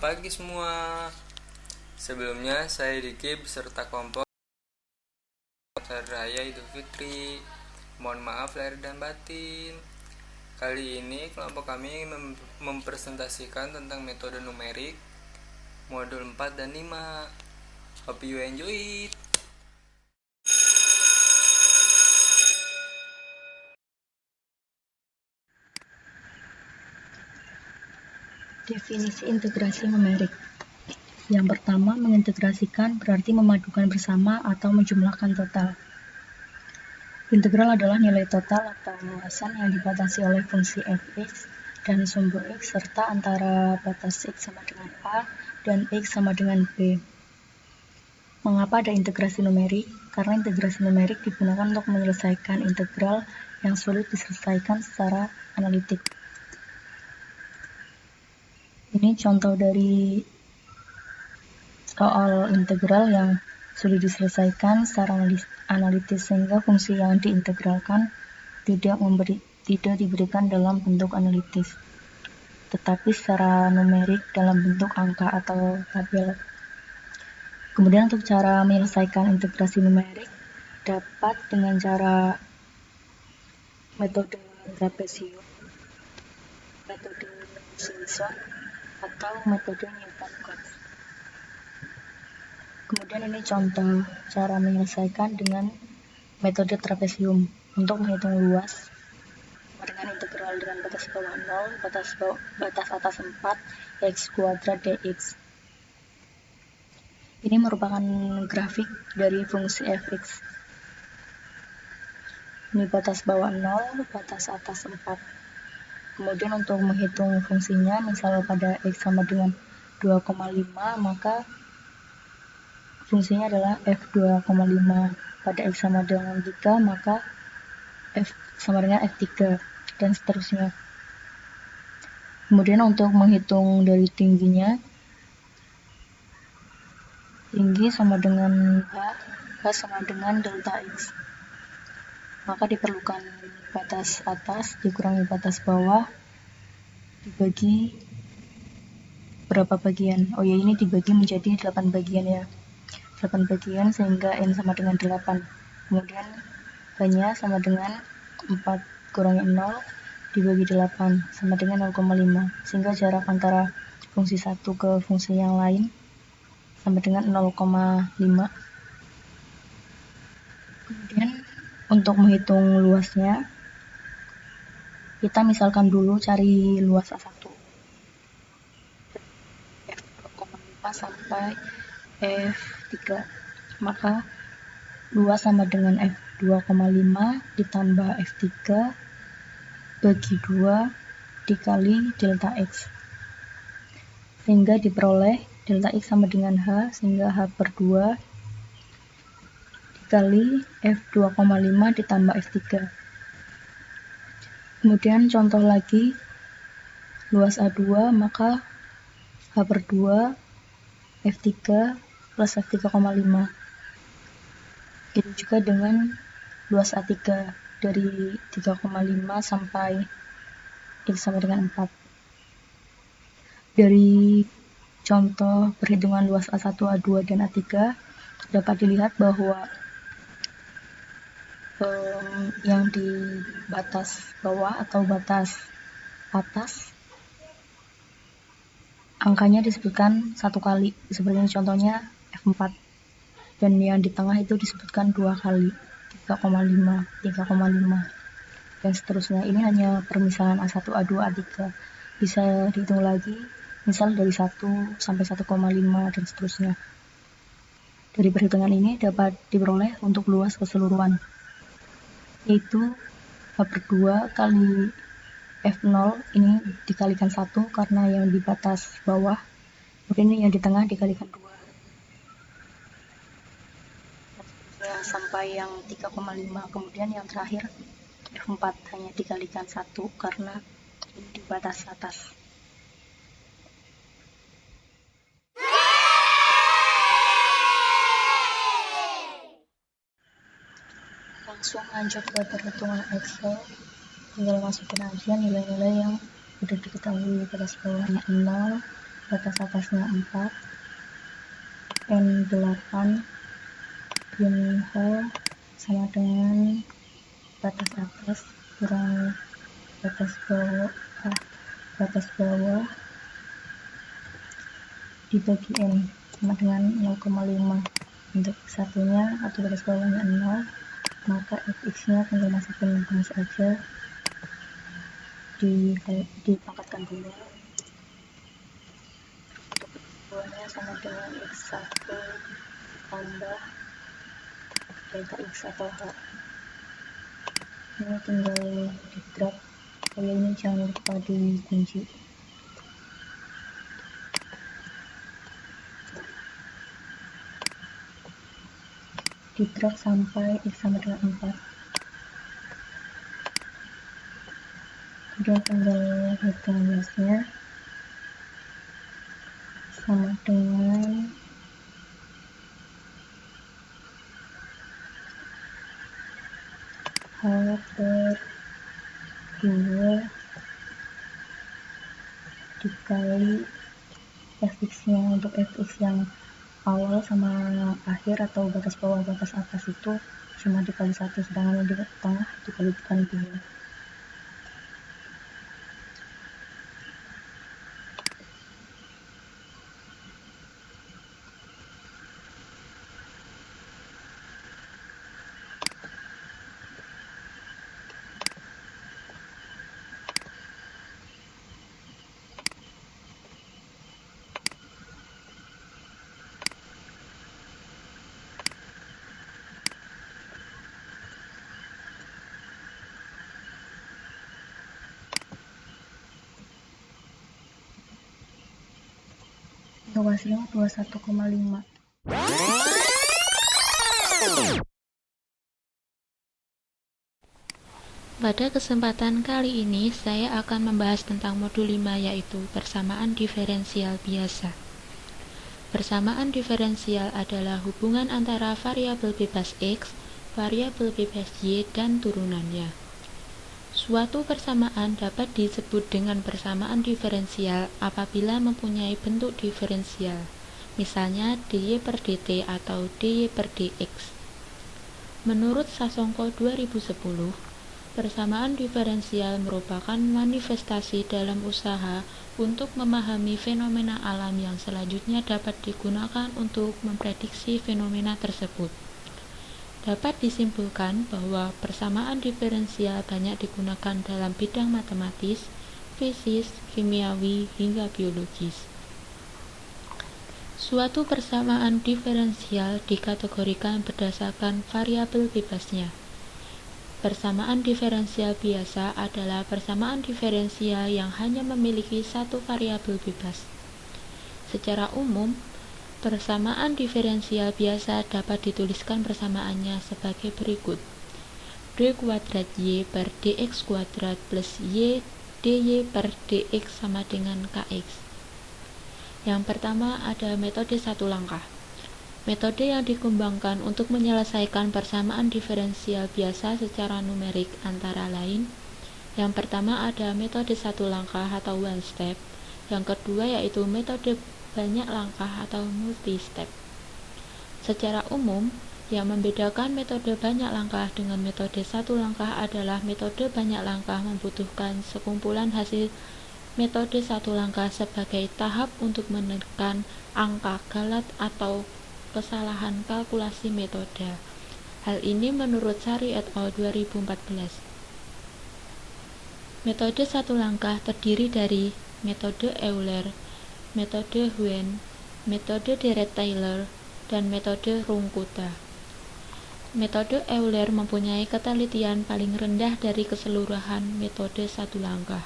pagi semua. Sebelumnya saya Diki beserta kelompok Hari Raya Idul Fitri. Mohon maaf lahir dan batin. Kali ini kelompok kami mempresentasikan tentang metode numerik modul 4 dan 5. Hope you enjoy it. Definisi integrasi numerik. Yang pertama, mengintegrasikan berarti memadukan bersama atau menjumlahkan total. Integral adalah nilai total atau luasan yang dibatasi oleh fungsi fx dan sumbu x serta antara batas x sama dengan a dan x sama dengan b. Mengapa ada integrasi numerik? Karena integrasi numerik digunakan untuk menyelesaikan integral yang sulit diselesaikan secara analitik. Ini contoh dari soal integral yang sulit diselesaikan secara analitis sehingga fungsi yang diintegralkan tidak diberikan dalam bentuk analitis, tetapi secara numerik dalam bentuk angka atau tabel. Kemudian untuk cara menyelesaikan integrasi numerik dapat dengan cara metode trapesium, metode Simpson, atau metode Newton-Cotes. Kemudian ini contoh cara menyelesaikan dengan metode trapesium untuk menghitung luas dengan integral dengan batas bawah 0, batas atas 4, x kuadrat dx. Ini merupakan grafik dari fungsi fx. Ini batas bawah 0, batas atas 4. Kemudian untuk menghitung fungsinya, misal pada x sama dengan 2,5, maka fungsinya adalah f2,5. Pada x sama dengan 3, maka f sama dengan f3, dan seterusnya. Kemudian untuk menghitung dari tingginya, tinggi sama dengan h sama dengan delta x. Maka diperlukan batas atas dikurangi batas bawah dibagi berapa bagian. Oh ya, ini dibagi menjadi 8 bagian ya. 8 bagian sehingga n sama dengan 8. Kemudian h-nya sama dengan 4 kurangi 0 dibagi 8 sama dengan 0,5. Sehingga jarak antara fungsi satu ke fungsi yang lain sama dengan 0,5. Kemudian untuk menghitung luasnya, kita misalkan dulu cari luas A1 f2,5 sampai f3. Maka luas sama dengan f2,5 ditambah f3 bagi 2 dikali delta x, sehingga diperoleh delta x sama dengan h, sehingga h per 2 dikali f2,5 ditambah f3. Kemudian contoh lagi, luas A2, maka h per 2 f3 plus f3,5. Itu juga dengan luas A3 dari 3,5 sampai x sama dengan 4. Dari contoh perhitungan luas A1, A2, dan A3 dapat dilihat bahwa yang di batas bawah atau batas atas angkanya disebutkan satu kali, seperti ini contohnya f4, dan yang di tengah itu disebutkan 2 kali, 3,5, dan seterusnya. Ini hanya permisalan A1, A2, A3. Bisa dihitung lagi, misal dari 1 sampai 1,5 dan seterusnya. Dari perhitungan ini dapat diperoleh untuk luas keseluruhan, yaitu h per 2 kali f0 ini dikalikan 1 karena yang di batas bawah, kemudian yang di tengah dikalikan 2, sampai yang 3,5. Kemudian yang terakhir f4 hanya dikalikan 1 karena ini di batas atas. Langsung lanjut ke perhitungan Excel, tinggal masukin aja nilai-nilai yang udah diketahui. Batas bawahnya 0, batas atasnya 4, N8 pinhole sama dengan batas atas kurang batas bawah dibagi N sama dengan 0,5. Untuk satunya atau batas bawahnya 0, maka fx nya tinggal masukin rumus aja, dipangkatkan 2, bawahnya sama dengan x1 tambah delta x atau h. Ini tinggal di drag, ini jangan lupa dikunci. Di drag sampai x sama dengan 4, kemudian tinggal hitung biasanya sama dengan h per 2 dikali fx nya. Untuk fx yang awal sama akhir atau batas bawah batas atas itu cuma dikali 1, sedangkan yang di tengah dikalikan 2. Untuk hasilnya 21,5. Pada kesempatan kali ini, saya akan membahas tentang modul 5, yaitu persamaan diferensial biasa. Persamaan diferensial adalah hubungan antara variabel bebas X, variabel bebas Y, dan turunannya. Suatu persamaan dapat disebut dengan persamaan diferensial apabila mempunyai bentuk diferensial, misalnya dy per dt atau dy per dx. Menurut Sasongko 2010, persamaan diferensial merupakan manifestasi dalam usaha untuk memahami fenomena alam yang selanjutnya dapat digunakan untuk memprediksi fenomena tersebut. Dapat disimpulkan bahwa persamaan diferensial banyak digunakan dalam bidang matematis, fisik, kimiawi, hingga biologis. Suatu persamaan diferensial dikategorikan berdasarkan variabel bebasnya. Persamaan diferensial biasa adalah persamaan diferensial yang hanya memiliki satu variabel bebas. Secara umum, persamaan diferensial biasa dapat dituliskan persamaannya sebagai berikut: d kuadrat y per dx kuadrat plus y dy per dx sama dengan kx. Yang pertama ada metode satu langkah. Metode yang dikembangkan untuk menyelesaikan persamaan diferensial biasa secara numerik antara lain: yang pertama ada metode satu langkah atau one step, yang kedua yaitu metode banyak langkah atau multi-step. Secara umum, yang membedakan metode banyak langkah dengan metode satu langkah adalah metode banyak langkah membutuhkan sekumpulan hasil metode satu langkah sebagai tahap untuk menekan angka galat atau kesalahan kalkulasi metode. Hal ini menurut Sari et al. 2014. Metode satu langkah terdiri dari metode Euler, metode Huen, metode Dirac-Taylor, dan metode Runge-Kutta. Metode Euler mempunyai ketelitian paling rendah dari keseluruhan metode satu langkah.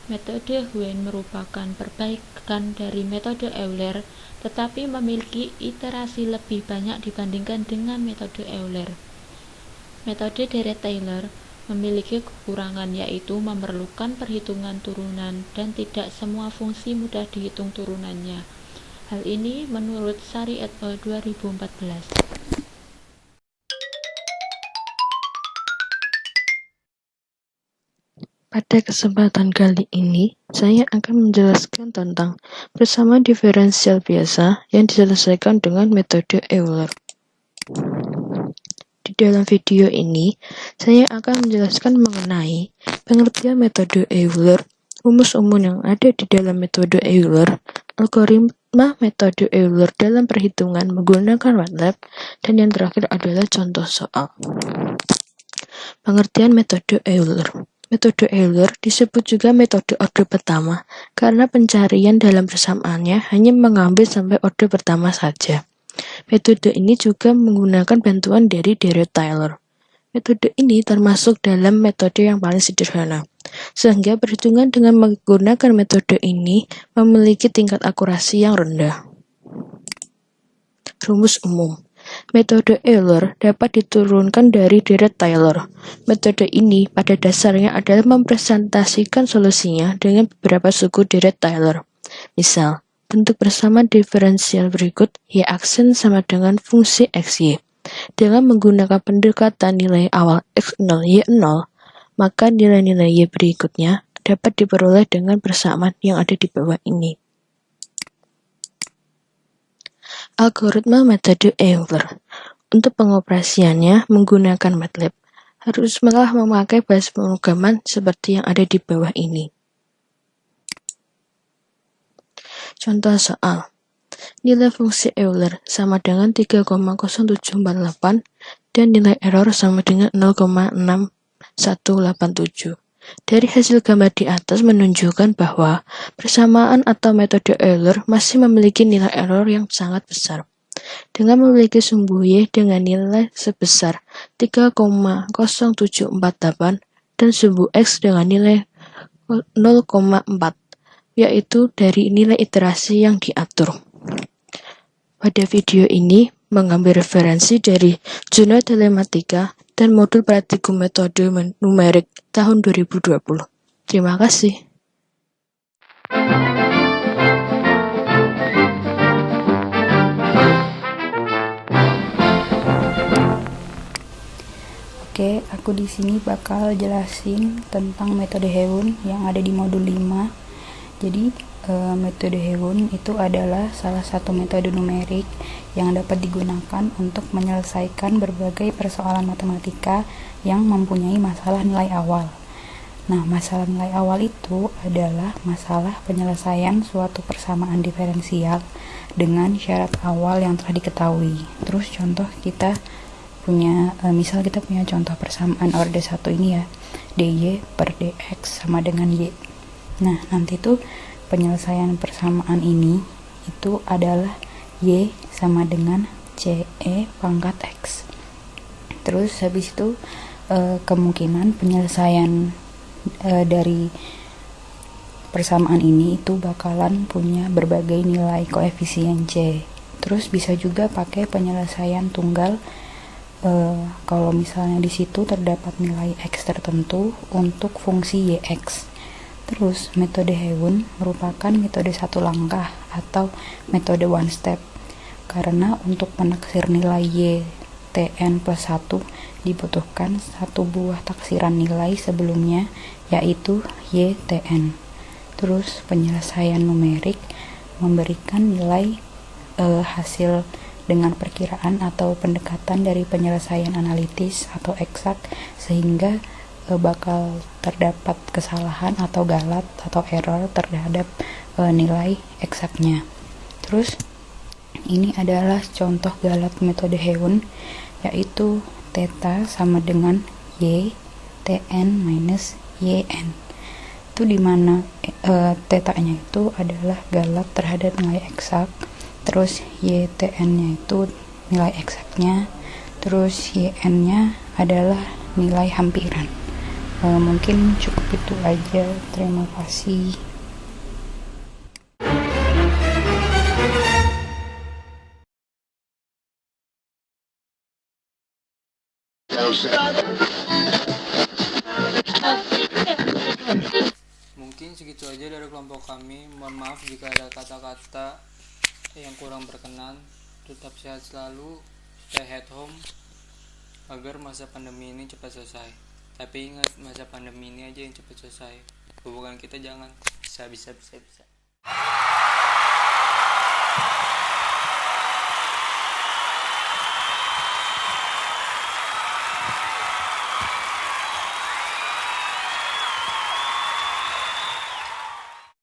Metode Huen merupakan perbaikan dari metode Euler, tetapi memiliki iterasi lebih banyak dibandingkan dengan metode Euler. Metode Dirac-Taylor memiliki kekurangan, yaitu memerlukan perhitungan turunan dan tidak semua fungsi mudah dihitung turunannya. Hal ini menurut Sari et al. 2014. Pada kesempatan kali ini, saya akan menjelaskan tentang persamaan diferensial biasa yang diselesaikan dengan metode Euler. Di dalam video ini, saya akan menjelaskan mengenai pengertian metode Euler, rumus umum yang ada di dalam metode Euler, algoritma metode Euler dalam perhitungan menggunakan MATLAB, dan yang terakhir adalah contoh soal. Pengertian metode Euler. Metode Euler disebut juga metode orde pertama karena pencarian dalam persamaannya hanya mengambil sampai orde pertama saja. Metode ini juga menggunakan bantuan dari Dirac-Taylor. Metode ini termasuk dalam metode yang paling sederhana, sehingga perhitungan dengan menggunakan metode ini memiliki tingkat akurasi yang rendah. Rumus umum. Metode Euler dapat diturunkan dari Dirac-Taylor. Metode ini pada dasarnya adalah mempresentasikan solusinya dengan beberapa suku Dirac-Taylor. Misal, bentuk persamaan diferensial berikut y aksen sama dengan fungsi xy. Dengan menggunakan pendekatan nilai awal x0, y0, maka nilai-nilai y berikutnya dapat diperoleh dengan persamaan yang ada di bawah ini. Algoritma metode Euler. Untuk pengoperasiannya menggunakan MATLAB, harus malah memakai bahasa pemrograman seperti yang ada di bawah ini. Contoh soal. Nilai fungsi Euler sama dengan 3,0748 dan nilai error sama dengan 0,6187. Dari hasil gambar di atas menunjukkan bahwa persamaan atau metode Euler masih memiliki nilai error yang sangat besar. Dengan memiliki sumbu Y dengan nilai sebesar 3,0748 dan sumbu X dengan nilai 0,4, yaitu dari nilai iterasi yang diatur. Pada video ini mengambil referensi dari Jurnal Telematika dan modul praktikum metode numerik tahun 2020. Terima kasih. Oke, aku di sini bakal jelasin tentang metode Heun yang ada di modul 5. Jadi, metode Heun itu adalah salah satu metode numerik yang dapat digunakan untuk menyelesaikan berbagai persoalan matematika yang mempunyai masalah nilai awal. Nah, masalah nilai awal itu adalah masalah penyelesaian suatu persamaan diferensial dengan syarat awal yang telah diketahui. Terus contoh kita punya, misal kita punya contoh persamaan orde 1 ini ya, dy per dx sama dengan y. Nah, nanti tuh penyelesaian persamaan ini itu adalah y sama dengan ce pangkat x. Terus habis itu kemungkinan penyelesaian dari persamaan ini itu bakalan punya berbagai nilai koefisien c. Terus bisa juga pakai penyelesaian tunggal kalau misalnya di situ terdapat nilai x tertentu untuk fungsi yx. Terus metode Heun merupakan metode satu langkah atau metode one step, karena untuk menaksir nilai y tn plus 1 dibutuhkan satu buah taksiran nilai sebelumnya, yaitu y tn. Terus penyelesaian numerik memberikan nilai hasil dengan perkiraan atau pendekatan dari penyelesaian analitis atau eksak, sehingga bakal terdapat kesalahan atau galat atau error terhadap nilai eksaknya. Terus ini adalah contoh galat metode Heun, yaitu theta sama dengan y tn minus yn. Itu dimana theta-nya itu adalah galat terhadap nilai eksak, terus y tn-nya itu nilai eksaknya, terus yn nya adalah nilai hampiran. Mungkin cukup itu aja. Terima kasih. Mungkin segitu aja dari kelompok kami. Mohon maaf jika ada kata-kata yang kurang berkenan. Tetap sehat selalu, stay at home agar masa pandemi ini cepat selesai. Tapi ingat, masa pandemi ini aja yang cepat selesai. Hubungan kita jangan bisa.